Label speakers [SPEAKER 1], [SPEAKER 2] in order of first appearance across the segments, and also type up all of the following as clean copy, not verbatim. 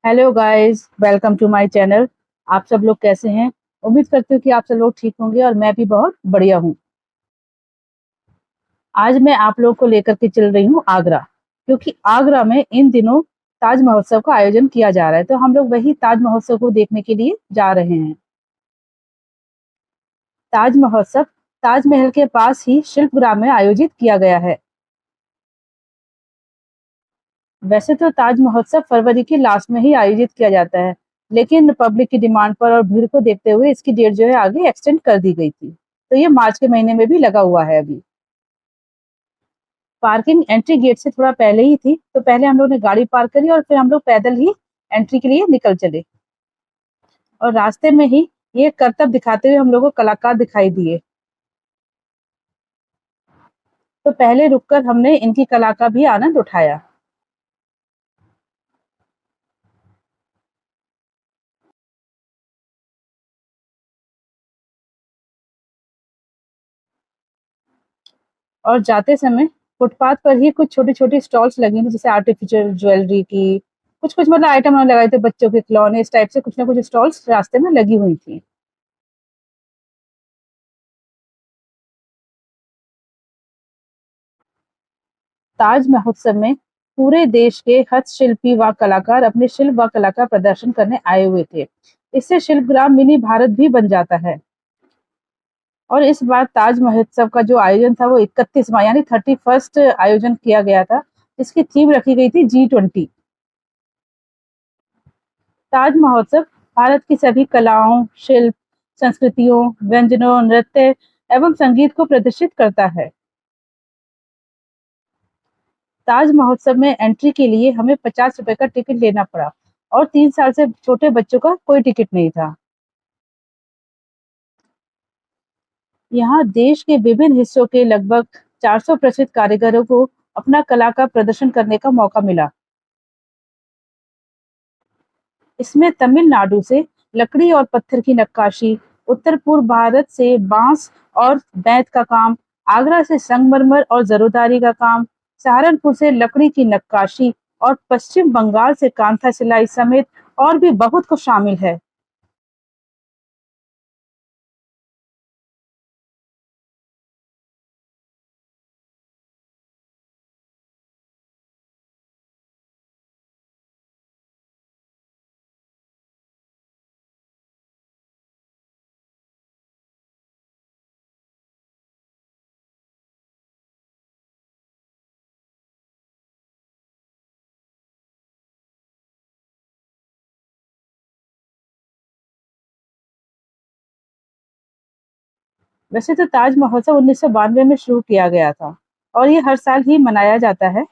[SPEAKER 1] Hello guys, welcome to my channel. आप सब लोग कैसे हैं? उम्मीद करती हूँ कि आप सब लोग ठीक होंगे और मैं भी बहुत बढ़िया हूँ। आज मैं आप लोगों को लेकर के चल रही हूँ आगरा, क्योंकि आगरा में इन दिनों ताज महोत्सव का आयोजन किया जा रहा है, तो हम लोग वही ताज महोत्सव को देखने के लिए जा रहे हैं। ताज महोत्सव ताजमहल के पास ही शिल्पग्राम में आयोजित किया गया है। वैसे तो ताज महोत्सव फरवरी के लास्ट में ही आयोजित किया जाता है, लेकिन पब्लिक की डिमांड पर और भीड़ को देखते हुए इसकी डेट जो है आगे एक्सटेंड कर दी गई थी। तो ये मार्च के महीने में भी लगा हुआ है अभी। पार्किंग एंट्री गेट से थोड़ा पहले ही थी, तो पहले हम लोग ने गाड़ी पार्क करी और फिर हम लोग पैदल ही एंट्री के लिए निकल चले। और रास्ते में ही ये करतब दिखाते हुए हम लोग को कलाकार दिखाई दिए। तो पहले रुककर हमने इनकी कला का भी आनंद उठाया। और जाते समय फुटपाथ पर ही कुछ छोटी-छोटी स्टॉल्स लगी थी, जैसे आर्टिफिशियल ज्वेलरी की, कुछ-कुछ मतलब आइटम उन्होंने लगाए थे, बच्चों के खिलौने, इस टाइप से कुछ ना कुछ स्टॉल्स रास्ते में लगी हुई थी। ताज महोत्सव में पूरे देश के हस्तशिल्पी व कलाकार अपने शिल्प व कला का प्रदर्शन करने आए हुए थे। इससे शिल्पग्राम मिनी भारत भी बन जाता है। और इस बार ताज महोत्सव का जो आयोजन था वो 31वां यानी 31st आयोजन किया गया था। इसकी थीम रखी गई थी G20। ताज महोत्सव भारत की सभी कलाओं, शिल्प, संस्कृतियों, व्यंजनों, नृत्य एवं संगीत को प्रदर्शित करता है। ताज महोत्सव में एंट्री के लिए हमें 50 रुपए का टिकट लेना पड़ा और 3 साल से छोटे बच्चों का कोई टिकट नहीं था। यहाँ देश के विभिन्न हिस्सों के लगभग 400 प्रसिद्ध कारीगरों को अपना कला का प्रदर्शन करने का मौका मिला। इसमें तमिलनाडु से लकड़ी और पत्थर की नक्काशी, उत्तर पूर्व भारत से बांस और बेंत का काम, आगरा से संगमरमर और जरोदारी का काम, सहारनपुर से लकड़ी की नक्काशी और पश्चिम बंगाल से कांथा सिलाई समेत और भी बहुत कुछ शामिल है। वैसे तो ताज महोत्सव 1992 में शुरू किया गया था और ये हर साल ही मनाया जाता है।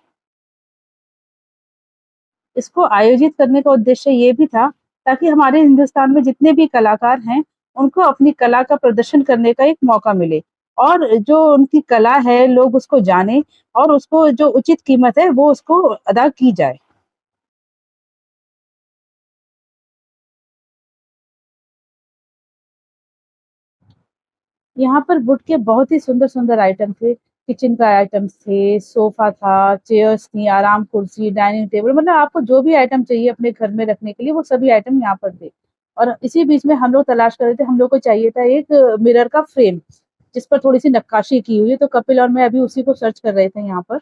[SPEAKER 1] इसको आयोजित करने का उद्देश्य ये भी था ताकि हमारे हिंदुस्तान में जितने भी कलाकार हैं, उनको अपनी कला का प्रदर्शन करने का एक मौका मिले और जो उनकी कला है लोग उसको जाने और उसको जो उचित कीमत है वो उसको अदा की जाए। यहाँ पर वुड के बहुत ही सुंदर-सुंदर आइटम थे। किचन का आइटम्स थे, सोफा था, चेयर्स थी, आराम कुर्सी, डाइनिंग टेबल मतलब आपको जो भी आइटम चाहिए अपने घर में रखने के लिए वो सभी आइटम यहाँ पर थे। और इसी बीच में हम लोग तलाश कर रहे थे, हम लोग को चाहिए था एक मिरर का फ्रेम, जिस पर थोड़ी-सी नक्काशी की हुई है, तो कपिल और मैं अभी उसी को सर्च कर रहे थे यहाँ पर।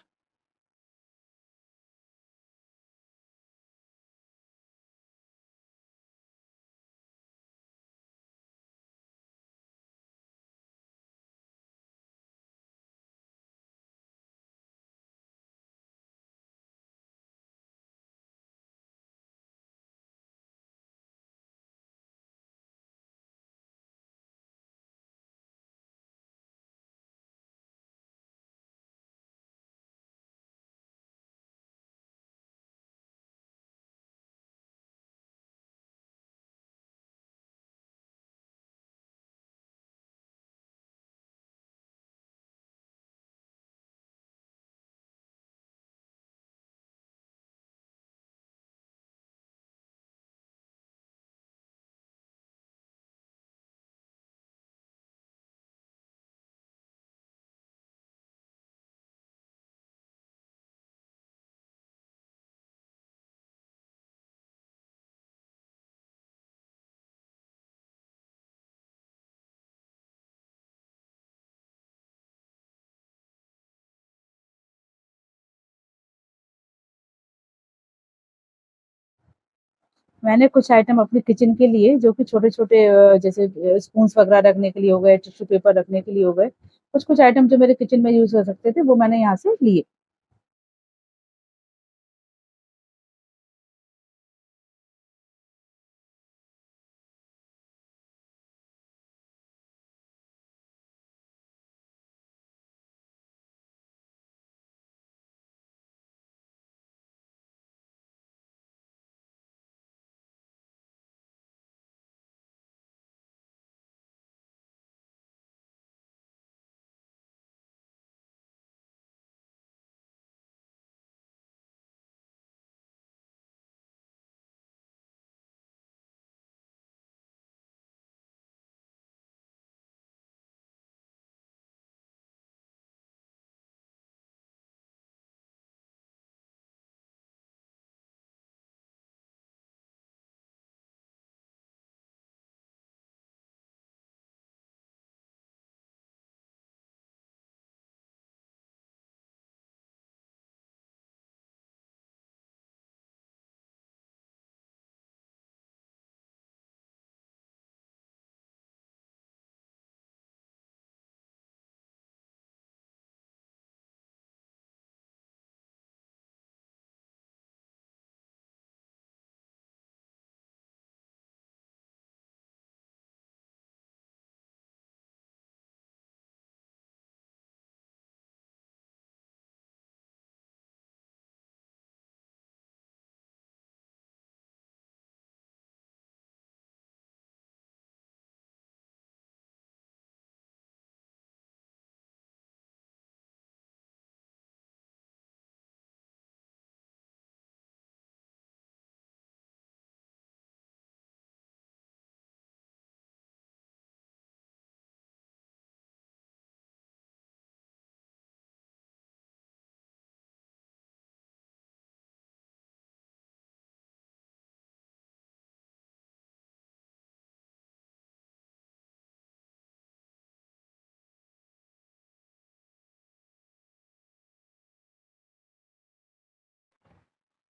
[SPEAKER 1] मैंने कुछ आइटम अपने किचन के लिए, जो कि छोटे-छोटे जैसे स्पून्स वगैरह रखने के लिए हो गए, टिश्यू पेपर रखने के लिए हो गए, कुछ-कुछ आइटम जो मेरे किचन में यूज़ हो सकते थे, वो मैंने यहाँ से लिए।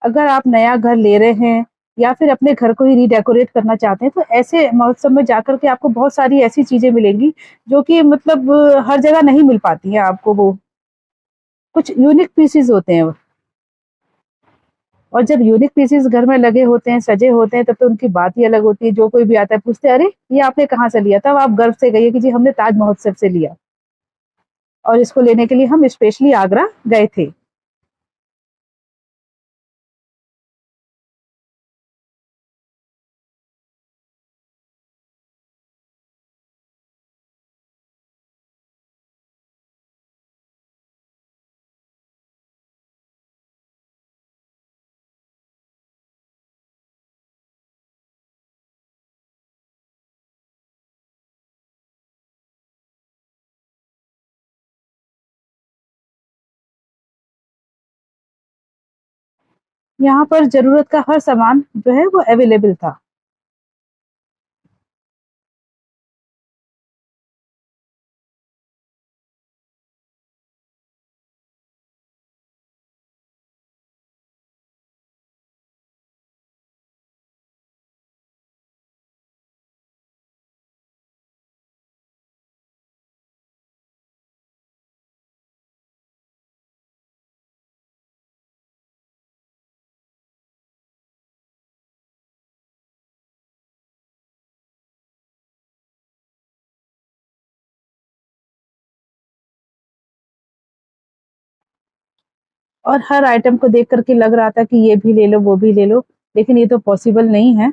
[SPEAKER 1] अगर आप नया घर ले रहे हैं या फिर अपने घर को ही रीडेकोरेट करना चाहते हैं, तो ऐसे महोत्सव में जाकर के आपको बहुत सारी ऐसी चीज़ें मिलेंगी, जो कि मतलब हर जगह नहीं मिल पाती हैं आपको वो। कुछ यूनिक पीसेज़ होते हैं वो। और जब यूनिक पीसेज़ घर में लगे होते हैं, सजे होते हैं, तब तो उनकी बात ही अलग होती है। जो कोई भी आता है पूछते हैं, "अरे! ये आपने कहाँ से लिया?" तब आप गर्व से कहिए कि जी हमने ताज महोत्सव से लिया और इसको लेने के लिए हम स्पेशली आगरा गए थे। यहाँ पर ज़रूरत का हर सामान जो है वो अवेलेबल था। और हर आइटम को देख कर के लग रहा था कि ये भी ले लो, वो भी ले लो, लेकिन ये तो पॉसिबल नहीं है।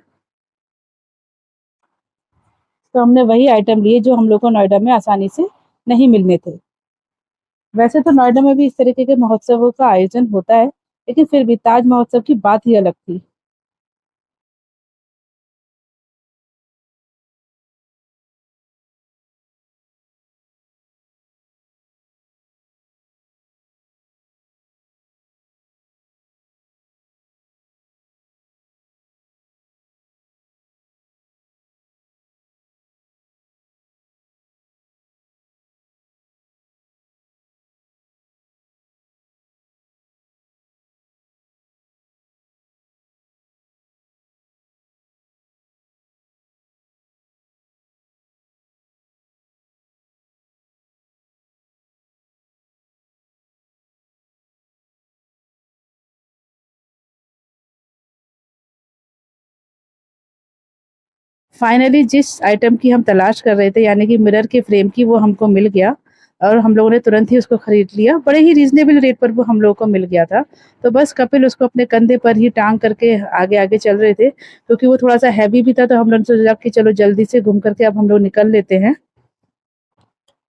[SPEAKER 1] तो हमने वही आइटम लिए जो हम लोग को नोएडा में आसानी से नहीं मिलने थे। वैसे तो नोएडा में भी इस तरीके के महोत्सवों का आयोजन होता है, लेकिन फिर भी ताज महोत्सव की बात ही अलग थी। फाइनली जिस आइटम की हम तलाश कर रहे थे, यानी कि मिरर के फ्रेम की, वो हमको मिल गया और हम लोगों ने तुरंत ही उसको खरीद लिया। बड़े ही रीजनेबल रेट पर वो हम लोगों को मिल गया था। तो बस कपिल उसको अपने कंधे पर ही टांग करके आगे आगे चल रहे थे, क्योंकि वो थोड़ा सा हैवी भी था। तो हम लोग ने सोचा कि चलो जल्दी से घूम करके अब हम लोग निकल लेते हैं,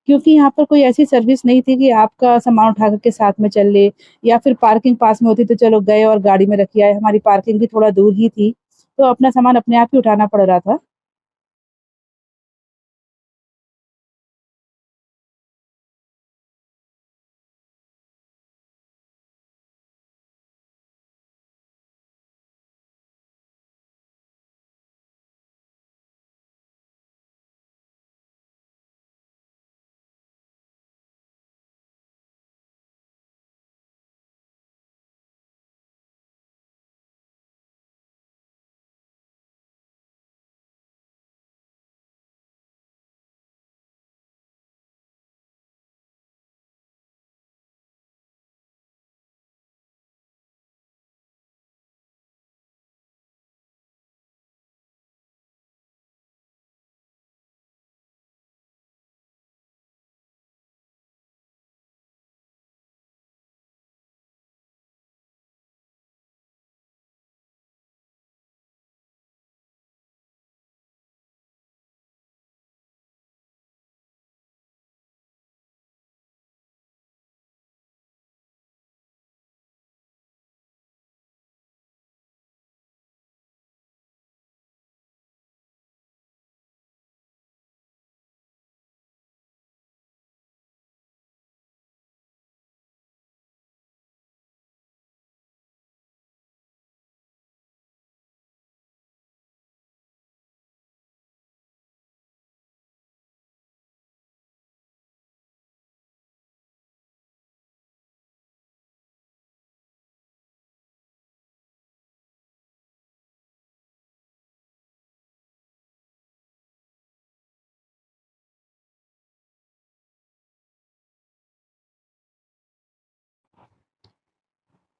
[SPEAKER 1] क्योंकि यहाँ पर कोई ऐसी सर्विस नहीं थी कि आपका सामान उठा करके साथ में चल ले, या फिर पार्किंग पास में होती तो चलो गए और गाड़ी में रख आए। हमारी पार्किंग भी थोड़ा दूर ही थी, तो अपना सामान अपने आप ही उठाना पड़ रहा था।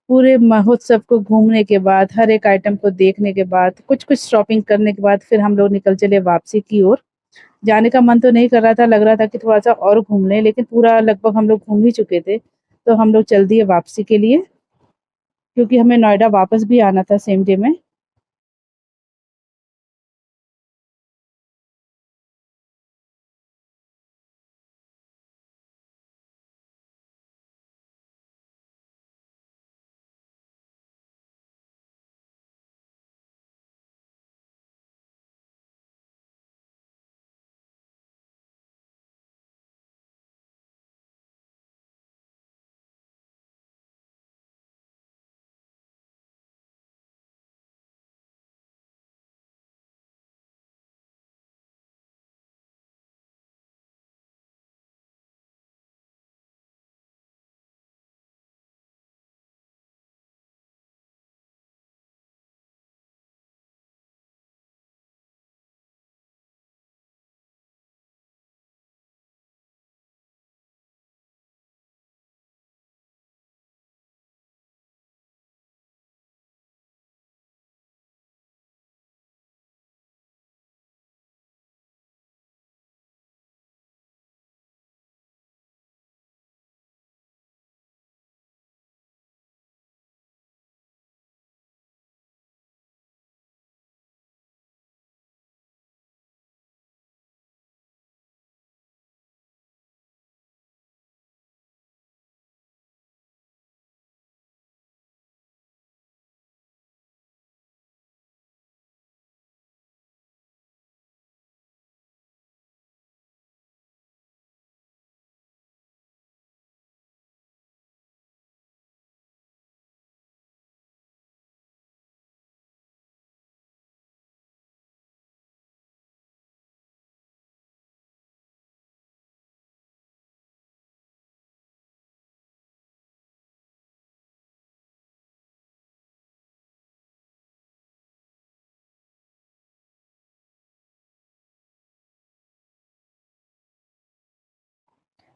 [SPEAKER 1] पूरे महोत्सव को घूमने के बाद, हर एक आइटम को देखने के बाद, कुछ कुछ शॉपिंग करने के बाद, फिर हम लोग निकल चले वापसी की ओर। जाने का मन तो नहीं कर रहा था, लग रहा था कि थोड़ा सा और घूम लें, लेकिन पूरा लगभग हम लोग घूम ही चुके थे। तो हम लोग चल दिए वापसी के लिए, क्योंकि हमें नोएडा वापस भी आना था सेम डे में।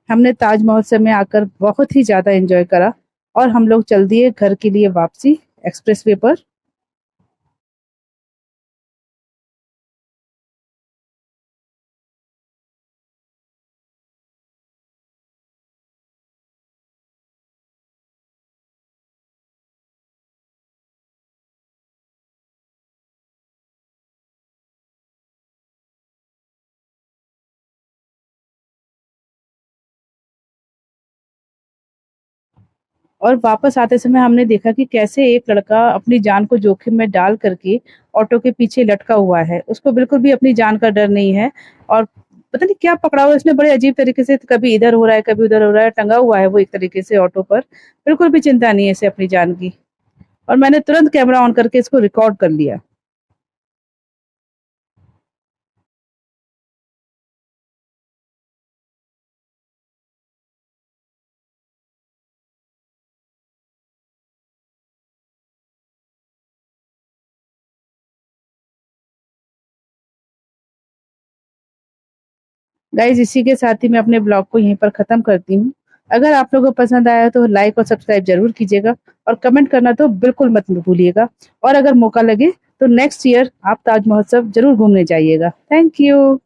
[SPEAKER 1] हमने ताज महोत्सव में आकर बहुत ही ज़्यादा एंजॉय करा, और हम लोग चल दिए घर के लिए वापसी एक्सप्रेस वे पर। और वापस आते समय हमने देखा कि कैसे एक लड़का अपनी जान को जोखिम में डाल करके ऑटो के पीछे लटका हुआ है। उसको बिल्कुल भी अपनी जान का डर नहीं है और पता नहीं क्या पकड़ा हुआ है उसने, बड़े अजीब तरीके से, कभी इधर हो रहा है कभी उधर हो रहा है, टंगा हुआ है वो एक तरीके से ऑटो पर। बिल्कुल भी चिंता नहीं है इसे अपनी जान की। और मैंने तुरंत कैमरा ऑन करके इसको रिकॉर्ड कर लिया। गाइज इसी के साथ ही मैं अपने ब्लॉग को यहीं पर खत्म करती हूँ। अगर आप लोगों को पसंद आया तो लाइक और सब्सक्राइब जरूर कीजिएगा और कमेंट करना तो बिल्कुल मत भूलिएगा। और अगर मौका लगे तो नेक्स्ट ईयर आप ताज महोत्सव जरूर घूमने जाइएगा। Thank you.